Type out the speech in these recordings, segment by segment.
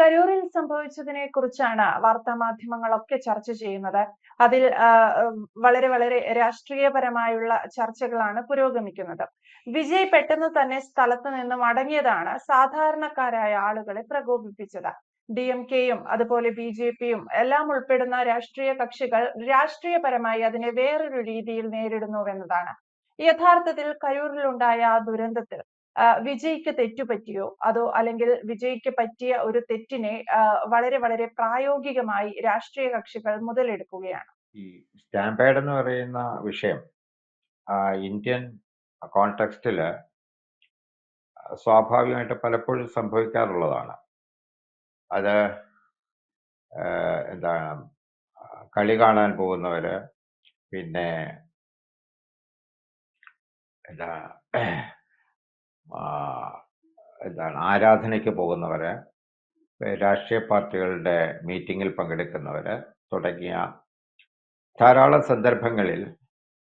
കരൂരിൽ സംഭവിച്ചതിനെ കുറിച്ചാണ് വാർത്താമാധ്യമങ്ങളൊക്കെ ചർച്ച ചെയ്യുന്നത്. അതിൽ വളരെ വളരെ രാഷ്ട്രീയപരമായുള്ള ചർച്ചകളാണ് പുരോഗമിക്കുന്നത്. വിജയ് പെട്ടെന്ന് തന്നെ സ്ഥലത്ത് നിന്ന് മടങ്ങിയതാണ് സാധാരണക്കാരായ ആളുകളെ പ്രകോപിപ്പിച്ചത്. DMK-യും അതുപോലെ BJP-യും എല്ലാം ഉൾപ്പെടുന്ന രാഷ്ട്രീയ കക്ഷികൾ രാഷ്ട്രീയപരമായി അതിനെ വേറൊരു രീതിയിൽ നേരിടുന്നുവെന്നതാണ്. യഥാർത്ഥത്തിൽ കരൂരിലുണ്ടായ ആ ദുരന്തത്തിൽ വിജയ്ക്ക് തെറ്റുപറ്റിയോ അതോ അല്ലെങ്കിൽ വിജയ്ക്ക് പറ്റിയ ഒരു തെറ്റിനെ വളരെ വളരെ പ്രായോഗികമായി രാഷ്ട്രീയ കക്ഷികൾ മുതലെടുക്കുകയാണ്. ഈ സ്റ്റാമ്പേഡ് എന്ന് പറയുന്ന വിഷയം ഇന്ത്യൻ കോണ്ടെക്സ്റ്റില് സ്വാഭാവികമായിട്ട് പലപ്പോഴും സംഭവിക്കാറുള്ളതാണ്. അത് എന്താണ് കളി കാണാൻ പോകുന്നവര്, പിന്നെ എന്താണ് ആരാധനയ്ക്ക് പോകുന്നവര്, രാഷ്ട്രീയ പാർട്ടികളുടെ മീറ്റിങ്ങിൽ പങ്കെടുക്കുന്നവര് തുടങ്ങിയ ധാരാളം സന്ദർഭങ്ങളിൽ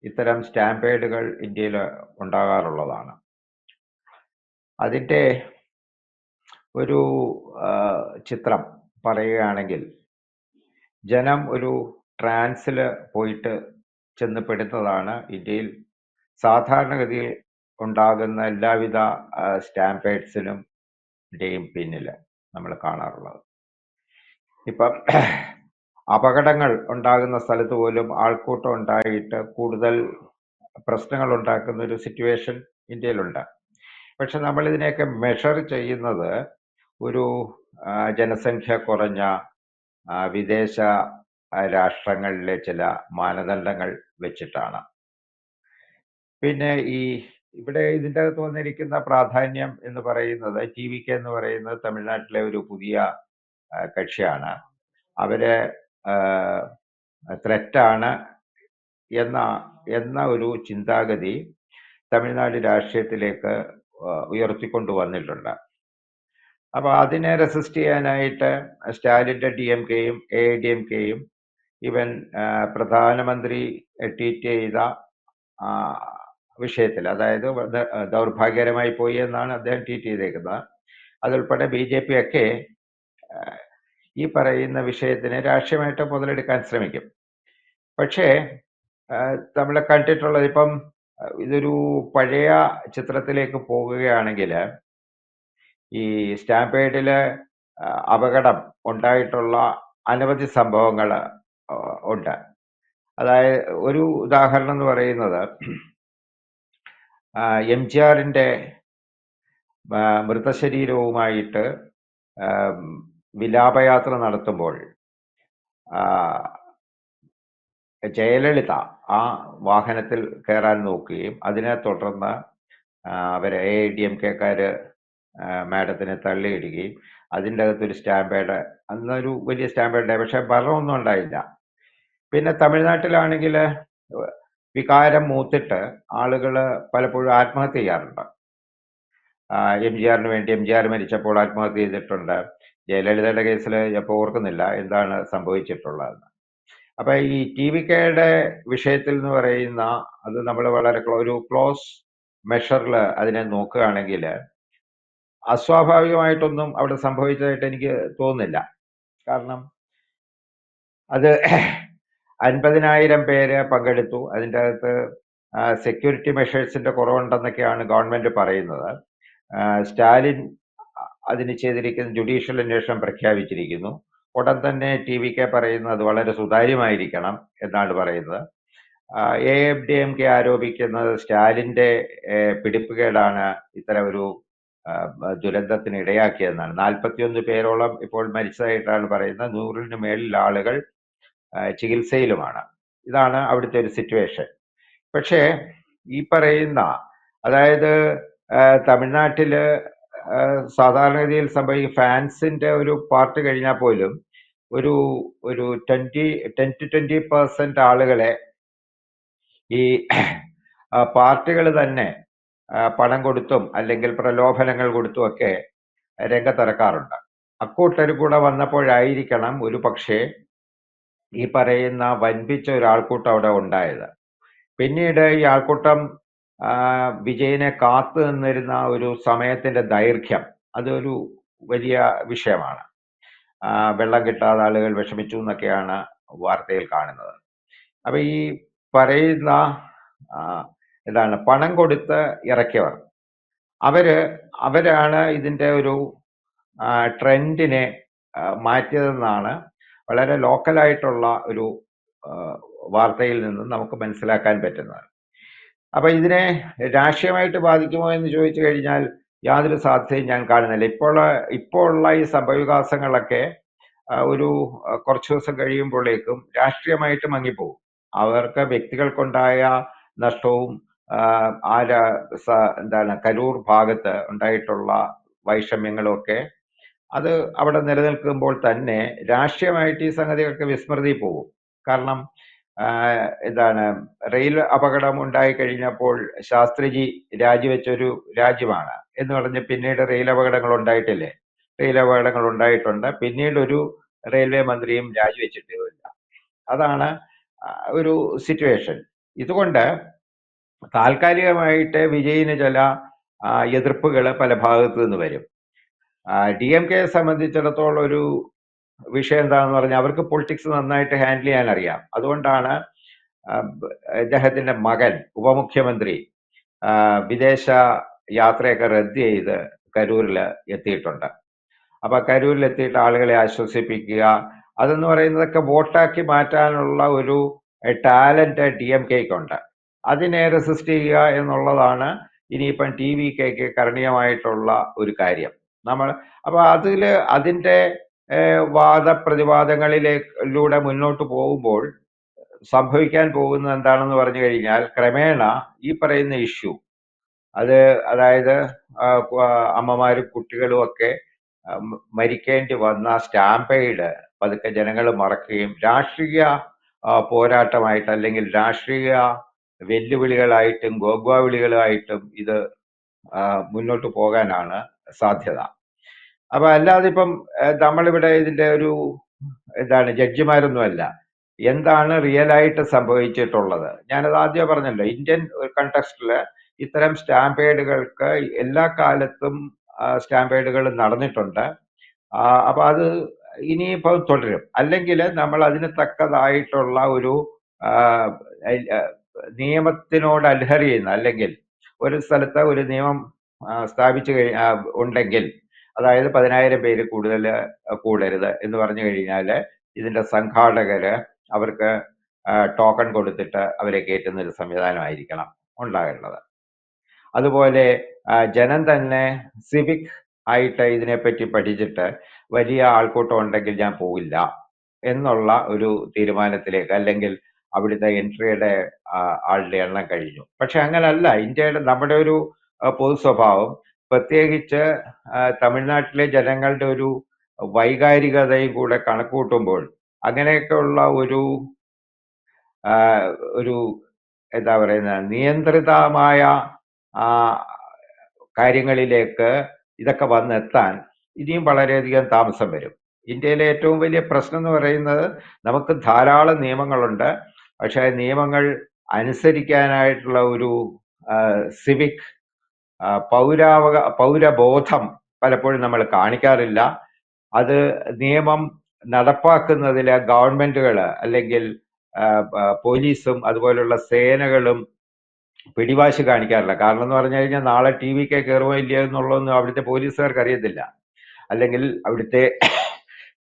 ഇത്തരം സ്റ്റാമ്പേഡുകൾ ഇന്ത്യയിൽ ഉണ്ടാകാറുള്ളതാണ്. അതിൻ്റെ ഒരു ചിത്രം പറയുകയാണെങ്കിൽ, ജനം ഒരു ട്രാൻസിൽ പോയിട്ട് ചെന്ന് പെടുന്നതാണ് ഇന്ത്യയിൽ സാധാരണഗതിയിൽ ഉണ്ടാകുന്ന എല്ലാവിധ സ്റ്റാമ്പേഡ്സിനും പിന്നിൽ നമ്മൾ കാണാറുള്ളത്. ഇപ്പം അപകടങ്ങൾ ഉണ്ടാകുന്ന സ്ഥലത്ത് പോലും ആൾക്കൂട്ടം ഉണ്ടായിട്ട് കൂടുതൽ പ്രശ്നങ്ങൾ ഉണ്ടാക്കുന്ന ഒരു സിറ്റുവേഷൻ ഇന്ത്യയിലുണ്ട്. പക്ഷെ നമ്മൾ ഇതിനെയൊക്കെ മെഷർ ചെയ്യുന്നത് ഒരു ജനസംഖ്യ കുറഞ്ഞ വിദേശ രാഷ്ട്രങ്ങളിലെ ചില മാനദണ്ഡങ്ങൾ വെച്ചിട്ടാണ്. പിന്നെ ഇവിടെ ഇതിൻ്റെ അകത്ത് വന്നിരിക്കുന്ന പ്രാധാന്യം എന്ന് പറയുന്നത് TVK എന്ന് പറയുന്നത് തമിഴ്നാട്ടിലെ ഒരു പുതിയ കക്ഷിയാണ്. അവര് ത്രെറ്റാണ് എന്ന ഒരു ചിന്താഗതി തമിഴ്നാട് രാഷ്ട്രീയത്തിലേക്ക് ഉയർത്തിക്കൊണ്ടു വന്നിട്ടുണ്ട്. അപ്പൊ അതിനെ റെസിസ്റ്റ് ചെയ്യാനായിട്ട് സ്റ്റാലിൻ്റെ DMK-യും AIDMK-യും ഇവൻ പ്രധാനമന്ത്രി ട്വീറ്റ് ചെയ്ത വിഷയത്തിൽ, അതായത് ദൗർഭാഗ്യകരമായി പോയി എന്നാണ് അദ്ദേഹം ട്വീറ്റ് ചെയ്തേക്കുന്നത്, അതുൾപ്പെടെ BJP ഒക്കെ ഈ പറയുന്ന വിഷയത്തിനെ രാഷ്ട്രീയമായിട്ട് മുതലെടുക്കാൻ ശ്രമിക്കും. പക്ഷേ നമ്മൾ കണ്ടിട്ടുള്ളത്, ഇപ്പം ഇതൊരു പഴയ ചിത്രത്തിലേക്ക് പോകുകയാണെങ്കിൽ, ഈ സ്റ്റാമ്പേഡില് അപകടം ഉണ്ടായിട്ടുള്ള അനവധി സംഭവങ്ങൾ ഉണ്ട്. അതായത് ഒരു ഉദാഹരണം എന്ന് പറയുന്നത്, MGR-ന്റെ മൃതശരീരവുമായിട്ട് വിലാപയാത്ര നടത്തുമ്പോൾ ജയലളിത ആ വാഹനത്തിൽ കയറാൻ നോക്കുകയും അതിനെ തുടർന്ന് അവരെ AIDMK-ക്കാര് മാഡത്തിനെ തള്ളിയിടുകയും അതിൻ്റെ അകത്തൊരു സ്റ്റാമ്പേഡ്, അന്നൊരു വലിയ സ്റ്റാമ്പേഡ്, പക്ഷെ മരണമൊന്നും ഉണ്ടായില്ല. പിന്നെ തമിഴ്നാട്ടിലാണെങ്കിൽ വികാരം മൂത്തിട്ട് ആളുകൾ പലപ്പോഴും ആത്മഹത്യ ചെയ്യാറുണ്ട്. MGR-ന് വേണ്ടി, MGR മരിച്ചപ്പോൾ ആത്മഹത്യ ചെയ്തിട്ടുണ്ട്. ജയലളിതയുടെ കേസിൽ ഇപ്പോൾ ഓർക്കുന്നില്ല എന്താണ് സംഭവിച്ചിട്ടുള്ളതെന്ന്. അപ്പൊ ഈ TVK-യുടെ വിഷയത്തിൽ എന്ന് പറയുന്ന അത് നമ്മൾ വളരെ ഒരു ക്ലോസ് മെഷറിൽ അതിനെ നോക്കുകയാണെങ്കിൽ അസ്വാഭാവികമായിട്ടൊന്നും അവിടെ സംഭവിച്ചതായിട്ട് എനിക്ക് തോന്നുന്നില്ല. കാരണം അത് 50,000 പേര് പങ്കെടുത്തു. അതിൻ്റെ അകത്ത് സെക്യൂരിറ്റി മെഷേഴ്സിന്റെ കുറവുണ്ടെന്നൊക്കെയാണ് ഗവൺമെന്റ് പറയുന്നത്. സ്റ്റാലിൻ അതിന് ചെയ്തിരിക്കുന്ന ജുഡീഷ്യൽ അന്വേഷണം പ്രഖ്യാപിച്ചിരിക്കുന്നു. ഉടൻ തന്നെ TVK പറയുന്നത് വളരെ സുതാര്യമായിരിക്കണം എന്നാണ് പറയുന്നത്. AIDMK ആരോപിക്കുന്നത് സ്റ്റാലിന്റെ പിടിപ്പുകേടാണ് ഇത്തരം ഒരു ദുരന്തത്തിന് ഇടയാക്കിയതെന്നാണ്. 41 പേരോളം ഇപ്പോൾ മരിച്ചതായിട്ടാണ് പറയുന്നത്. 100-ന് മേളിൽ ആളുകൾ ചികിത്സയിലുമാണ്. ഇതാണ് അവിടുത്തെ ഒരു സിറ്റുവേഷൻ. പക്ഷേ ഈ പറയുന്ന, അതായത് തമിഴ്നാട്ടില് സാധാരണഗതിയിൽ സംഭവിക്കും, ഫാൻസിന്റെ ഒരു പാർട്ട് കഴിഞ്ഞാൽ പോലും ഒരു 10-20% ആളുകളെ ഈ പാർട്ടികൾ തന്നെ പണം കൊടുത്തും അല്ലെങ്കിൽ പ്രലോഭനങ്ങൾ കൊടുത്തും ഒക്കെ രംഗത്തിറക്കാറുണ്ട്. അക്കൂട്ടർ കൂടെ വന്നപ്പോഴായിരിക്കണം ഒരു പക്ഷേ ഈ പറയുന്ന വൻപിച്ച ഒരു ആൾക്കൂട്ടം അവിടെ ഉണ്ടായത്. പിന്നീട് ഈ ആൾക്കൂട്ടം വിജയനെ കാത്തു നിന്നിരുന്ന ഒരു സമയത്തിന്റെ ദൈർഘ്യം, അതൊരു വലിയ വിഷയമാണ്. വെള്ളം കിട്ടാതെ ആളുകൾ വിഷമിച്ചു എന്നൊക്കെയാണ് വാർത്തയിൽ കാണുന്നത്. അപ്പൊ ഈ പറയുന്ന ആ, എന്താണ് പണം കൊടുത്ത് ഇറക്കിയവർ അവരാണ് ഇതിന്റെ ഒരു ട്രെൻഡിനെ മാറ്റിയതെന്നാണ് വളരെ ലോക്കലായിട്ടുള്ള ഒരു വാർത്തയിൽ നിന്നും നമുക്ക് മനസ്സിലാക്കാൻ പറ്റുന്നത്. അപ്പൊ ഇതിനെ രാഷ്ട്രീയമായിട്ട് ബാധിക്കുമോ എന്ന് ചോദിച്ചു കഴിഞ്ഞാൽ യാതൊരു സാധ്യതയും ഞാൻ കാണുന്നില്ല. ഇപ്പോൾ ഉള്ള ഈ സംഭവവികാസങ്ങളൊക്കെ ഒരു കുറച്ചു ദിവസം കഴിയുമ്പോഴേക്കും രാഷ്ട്രീയമായിട്ട് മങ്ങിപ്പോകും. അവർക്ക് വ്യക്തികൾക്കുണ്ടായ നഷ്ടവും എന്താണ് കരൂർ ഭാഗത്ത് ഉണ്ടായിട്ടുള്ള വൈഷമ്യങ്ങളും ഒക്കെ അത് അവിടെ നിലനിൽക്കുമ്പോൾ തന്നെ രാഷ്ട്രീയമായിട്ട് ഈ സംഗതികൾക്ക് വിസ്മൃതി പോകും. കാരണം എന്താണ് റെയിൽ അപകടം ഉണ്ടായി കഴിഞ്ഞപ്പോൾ ശാസ്ത്രിജി രാജിവെച്ചൊരു രാജ്യമാണ് എന്ന് പറഞ്ഞ് പിന്നീട് റെയിൽ അപകടങ്ങൾ ഉണ്ടായിട്ടില്ലേ? റെയിൽ അപകടങ്ങൾ ഉണ്ടായിട്ടുണ്ട്. പിന്നീട് ഒരു റെയിൽവേ മന്ത്രിയും രാജിവെച്ചിട്ടില്ല. അതാണ് ഒരു സിറ്റുവേഷൻ. ഇതുകൊണ്ട് താൽക്കാലികമായിട്ട് വിജയിന് ചില എതിർപ്പുകൾ പല ഭാഗത്തു നിന്ന് വരും. DMK സംബന്ധിച്ചിടത്തോളം ഒരു വിഷയം എന്താണെന്ന് പറഞ്ഞാൽ അവർക്ക് പൊളിറ്റിക്സ് നന്നായിട്ട് ഹാൻഡിൽ ചെയ്യാൻ അറിയാം. അതുകൊണ്ടാണ് ഇദ്ദേഹത്തിന്റെ മകൻ ഉപമുഖ്യമന്ത്രി വിദേശ യാത്രയൊക്കെ റദ്ദ് ചെയ്ത് കരൂരിൽ എത്തിയിട്ടുണ്ട്. അപ്പൊ കരൂരിൽ എത്തിയിട്ട് ആളുകളെ ആശ്വസിപ്പിക്കുക, അതെന്ന് പറയുന്നതൊക്കെ വോട്ടാക്കി മാറ്റാനുള്ള ഒരു ടാലന്റ് DMKക്കുണ്ട്. അതിനെ റെസിസ്റ്റ് ചെയ്യുക എന്നുള്ളതാണ് ഇനിയിപ്പം TVKക്ക് കരണീയമായിട്ടുള്ള ഒരു കാര്യം. അപ്പൊ അതിന്റെ വാദപ്രതിവാദങ്ങളിലൂടെ മുന്നോട്ട് പോകുമ്പോൾ സംഭവിക്കാൻ പോകുന്നത് എന്താണെന്ന് പറഞ്ഞു കഴിഞ്ഞാൽ ക്രമേണ ഈ പറയുന്ന ഇഷ്യൂ അതായത് അമ്മമാരും കുട്ടികളും ഒക്കെ മരിക്കേണ്ടി വന്ന സ്റ്റാമ്പെയ്ഡ് പതുക്കെ ജനങ്ങൾ മറക്കുകയും രാഷ്ട്രീയ പോരാട്ടമായിട്ട് അല്ലെങ്കിൽ രാഷ്ട്രീയ വെല്ലുവിളികളായിട്ടും ഗോഗ്വാവിളികളായിട്ടും ഇത് മുന്നോട്ട് പോകാനാണ് സാധ്യത. അപ്പൊ അല്ലാതെ ഇപ്പം നമ്മളിവിടെ ഇതിന്റെ ഒരു ജഡ്ജിമാരൊന്നുമല്ല. എന്താണ് റിയലായിട്ട് സംഭവിച്ചിട്ടുള്ളത് ഞാനത് ആദ്യം പറഞ്ഞല്ലോ. ഇന്ത്യൻ കണ്ടക്സ്റ്റില് ഇത്തരം സ്റ്റാമ്പേഡുകൾക്ക് എല്ലാ കാലത്തും സ്റ്റാമ്പേഡുകൾ നടന്നിട്ടുണ്ട്. അപ്പൊ അത് ഇനിയിപ്പോൾ തുടരും. അല്ലെങ്കിൽ നമ്മൾ അതിന് തക്കതായിട്ടുള്ള ഒരു നിയമത്തിനോട് അഡ്ഹർ ചെയ്യുന്ന, അല്ലെങ്കിൽ ഒരു സ്ഥലത്ത് ഒരു നിയമം സ്ഥാപിച്ചു ഉണ്ടെങ്കിൽ, അതായത് 10,000 പേര് കൂടുതൽ കൂടരുത് എന്ന് പറഞ്ഞു കഴിഞ്ഞാൽ ഇതിന്റെ സംഘാടകര് അവർക്ക് ടോക്കൺ കൊടുത്തിട്ട് അവരെ കയറ്റുന്ന ഒരു സംവിധാനമായിരിക്കണം ഉണ്ടാകേണ്ടത്. അതുപോലെ ജനം തന്നെ സിവിക് ആയിട്ട് ഇതിനെപ്പറ്റി പഠിച്ചിട്ട് വലിയ ആൾക്കൂട്ടം ഉണ്ടെങ്കിൽ ഞാൻ പോകില്ല എന്നുള്ള ഒരു തീരുമാനത്തിലേക്ക്, അല്ലെങ്കിൽ അവിടുത്തെ എൻട്രിയുടെ ആളുടെ എണ്ണം കഴിഞ്ഞു. പക്ഷെ അങ്ങനല്ല നമ്മുടെ ഒരു പൊതു സ്വഭാവം. പ്രത്യേകിച്ച് തമിഴ്നാട്ടിലെ ജനങ്ങളുടെ ഒരു വൈകാരികതയും കൂടെ കണക്കൂട്ടുമ്പോൾ അങ്ങനെയൊക്കെയുള്ള ഒരു എന്താ പറയുന്ന നിയന്ത്രിതമായ കാര്യങ്ങളിലേക്ക് ഇതൊക്കെ വന്നെത്താൻ ഇനിയും വളരെയധികം താമസം വരും. ഇന്ത്യയിലെ ഏറ്റവും വലിയ പ്രശ്നം എന്ന് പറയുന്നത് നമുക്ക് ധാരാളം നിയമങ്ങളുണ്ട്. പക്ഷെ നിയമങ്ങൾ അനുസരിക്കാനായിട്ടുള്ള ഒരു സിവിക് പൗരബോധം പലപ്പോഴും നമ്മൾ കാണിക്കാറില്ല. അത് നിയമം നടപ്പാക്കുന്നതിൽ ഗവൺമെന്റുകൾ അല്ലെങ്കിൽ പോലീസും അതുപോലുള്ള സേനകളും പിടിവാശി കാണിക്കാറില്ല. കാരണം എന്ന് പറഞ്ഞു കഴിഞ്ഞാൽ നാളെ TVK കയറുമോ ഇല്ലയോ എന്നുള്ളതൊന്നും അവിടുത്തെ പോലീസുകാർക്ക് അറിയത്തില്ല. അല്ലെങ്കിൽ അവിടുത്തെ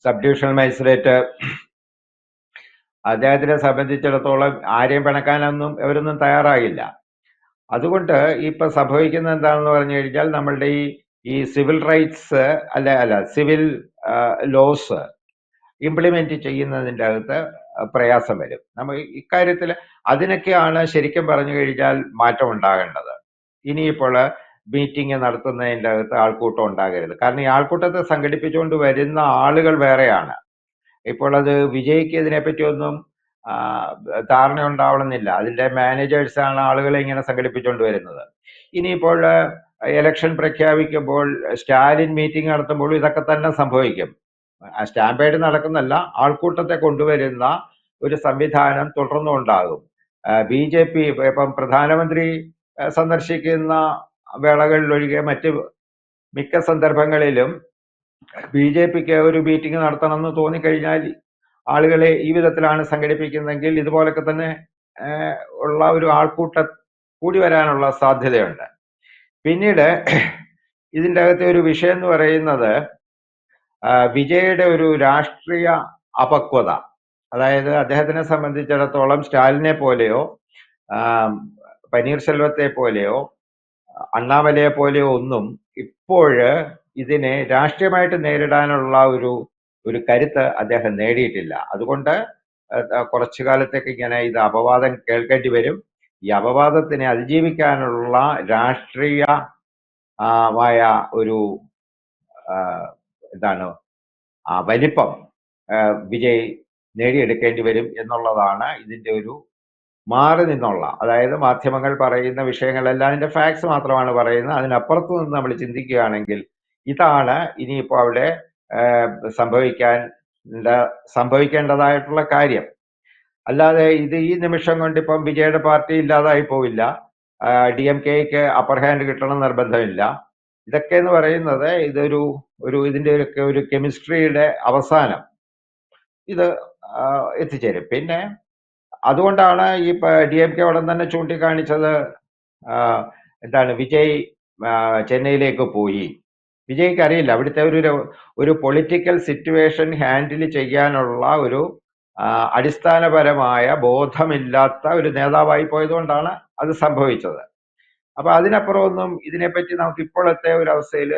സബ് ഡിവിഷണൽ മജിസ്ട്രേറ്റ് അദ്ദേഹത്തിനെ സംബന്ധിച്ചിടത്തോളം ആരെയും പിണക്കാനൊന്നും അവരൊന്നും തയ്യാറാകില്ല. അതുകൊണ്ട് ഇപ്പൊ സംഭവിക്കുന്നത് എന്താണെന്ന് പറഞ്ഞു കഴിഞ്ഞാൽ നമ്മളുടെ ഈ സിവിൽ റൈറ്റ്സ് അല്ല സിവിൽ ലോസ് ഇംപ്ലിമെന്റ് ചെയ്യുന്നതിൻ്റെ അകത്ത് പ്രയാസം വരും. നമ്മൾ ഇക്കാര്യത്തിൽ അതിനൊക്കെയാണ് ശരിക്കും പറഞ്ഞു കഴിഞ്ഞാൽ മാറ്റം ഉണ്ടാകേണ്ടത്. ഇനിയിപ്പോൾ മീറ്റിംഗ് നടത്തുന്നതിൻ്റെ അകത്ത് ആൾക്കൂട്ടം ഉണ്ടാകരുത്. കാരണം ഈ ആൾക്കൂട്ടത്തെ സംഘടിപ്പിച്ചുകൊണ്ട് വരുന്ന ആളുകൾ വേറെയാണ്. ഇപ്പോൾ അത് വിജയ്ക്ക് ഇതിനെപ്പറ്റിയൊന്നും ധാരണ ഉണ്ടാവണമെന്നില്ല. അതിന്റെ മാനേജേഴ്സാണ് ആളുകളെ ഇങ്ങനെ സംഘടിപ്പിച്ചുകൊണ്ട് വരുന്നത്. ഇനിയിപ്പോൾ ഇലക്ഷൻ പ്രഖ്യാപിക്കുമ്പോൾ സ്റ്റാലിൻ മീറ്റിംഗ് നടത്തുമ്പോൾ ഇതൊക്കെ തന്നെ സംഭവിക്കും. സ്റ്റാമ്പേഡ് നടക്കുന്നല്ല, ആൾക്കൂട്ടത്തെ കൊണ്ടുവരുന്ന ഒരു സംവിധാനം തുടർന്നുണ്ടാകും. BJP ഇപ്പം പ്രധാനമന്ത്രി സന്ദർശിക്കുന്ന വേളകളിലൊഴികെ മറ്റ് മിക്ക സന്ദർഭങ്ങളിലും ബി.ജെ.പിക്ക് ഒരു മീറ്റിംഗ് നടത്തണമെന്ന് തോന്നിക്കഴിഞ്ഞാൽ ആളുകളെ ഈ വിധത്തിലാണ് സംഘടിപ്പിക്കുന്നതെങ്കിൽ ഇതുപോലൊക്കെ തന്നെ ഉള്ള ഒരു ആൾക്കൂട്ടം കൂടി വരാനുള്ള സാധ്യതയുണ്ട്. പിന്നീട് ഇതിൻ്റെ അകത്തെ ഒരു വിഷയം എന്ന് പറയുന്നത് വിജയുടെ ഒരു രാഷ്ട്രീയ അപക്വത. അതായത് അദ്ദേഹത്തിനെ സംബന്ധിച്ചിടത്തോളം സ്റ്റാലിനെ പോലെയോ പനീർശെൽവത്തെ പോലെയോ അണ്ണാമലയെ പോലെയോ ഒന്നും ഇപ്പോഴ് ഇതിനെ രാഷ്ട്രീയമായിട്ട് നേരിടാനുള്ള ഒരു കരുത്ത് അദ്ദേഹം നേടിയിട്ടില്ല. അതുകൊണ്ട് കുറച്ചു കാലത്തേക്ക് ഇങ്ങനെ ഇത് അപവാദം കേൾക്കേണ്ടി വരും. ഈ അപവാദത്തിനെ അതിജീവിക്കാനുള്ള രാഷ്ട്രീയമായ ഒരു എന്താണ് വലിപ്പം വിജയ് നേടിയെടുക്കേണ്ടി വരും എന്നുള്ളതാണ് ഇതിന്റെ ഒരു മാറി നിന്നുള്ള, അതായത് മാധ്യമങ്ങൾ പറയുന്ന വിഷയങ്ങളെല്ലാം അതിന്റെ ഫാക്ട്സ് മാത്രമാണ് പറയുന്നത്. അതിനപ്പുറത്തു നിന്ന് നമ്മൾ ചിന്തിക്കുകയാണെങ്കിൽ ഇതാണ് ഇനിയിപ്പോൾ അവിടെ സംഭവിക്കേണ്ടതായിട്ടുള്ള കാര്യം. അല്ലാതെ ഇത് ഈ നിമിഷം കൊണ്ട് ഇപ്പം വിജയുടെ പാർട്ടി ഇല്ലാതായി പോവില്ല. DMKക്ക് അപ്പർ ഹാൻഡ് കിട്ടണം നിർബന്ധമില്ല. ഇതൊക്കെ എന്ന് പറയുന്നത് ഇതിന്റെ ഒരു കെമിസ്ട്രിയുടെ അവസാനം ഇത് എത്തിച്ചേരും. പിന്നെ അതുകൊണ്ടാണ് ഈ DMK ഉടൻ തന്നെ ചൂണ്ടിക്കാണിച്ചത് എന്താണ് വിജയ് ചെന്നൈയിലേക്ക് പോയി. വിജയ്ക്ക് അറിയില്ല അവിടുത്തെ ഒരു പൊളിറ്റിക്കൽ സിറ്റുവേഷൻ ഹാൻഡിൽ ചെയ്യാനുള്ള ഒരു അടിസ്ഥാനപരമായ ബോധമില്ലാത്ത ഒരു നേതാവായി പോയതുകൊണ്ടാണ് അത് സംഭവിച്ചത്. അപ്പൊ അതിനപ്പുറമൊന്നും ഇതിനെപ്പറ്റി നമുക്ക് ഇപ്പോഴത്തെ ഒരു അവസ്ഥയിൽ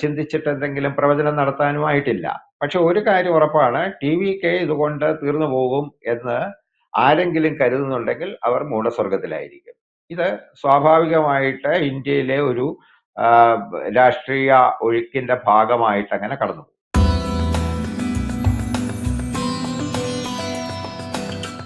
ചിന്തിച്ചിട്ട് എന്തെങ്കിലും പ്രവചനം നടത്താനുമായിട്ടില്ല. പക്ഷെ ഒരു കാര്യം ഉറപ്പാണ്, TVK ഇതുകൊണ്ട് തീർന്നു പോകും എന്ന് ആരെങ്കിലും കരുതുന്നുണ്ടെങ്കിൽ അവർ മൂഢസ്വർഗത്തിലായിരിക്കും. ഇത് സ്വാഭാവികമായിട്ട് ഇന്ത്യയിലെ ഒരു രാഷ്ട്രീയ ഒഴുക്കിന്റെ ഭാഗമായിട്ട് അങ്ങനെ കടന്നു പോകും.